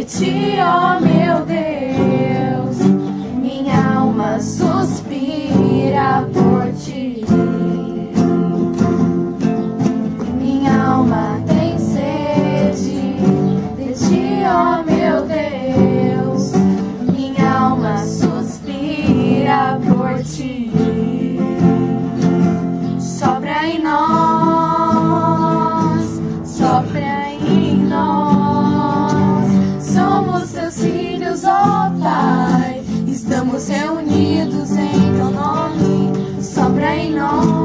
ti, ó meu Deus. Minha alma suspira por ti. Minha alma tem sede de ti, ó meu Deus. Minha alma suspira por ti. Sopra em nós, sopra em nós. Somos teus filhos, ó Pai. Estamos reunidos em teu nome. Sopra em nós.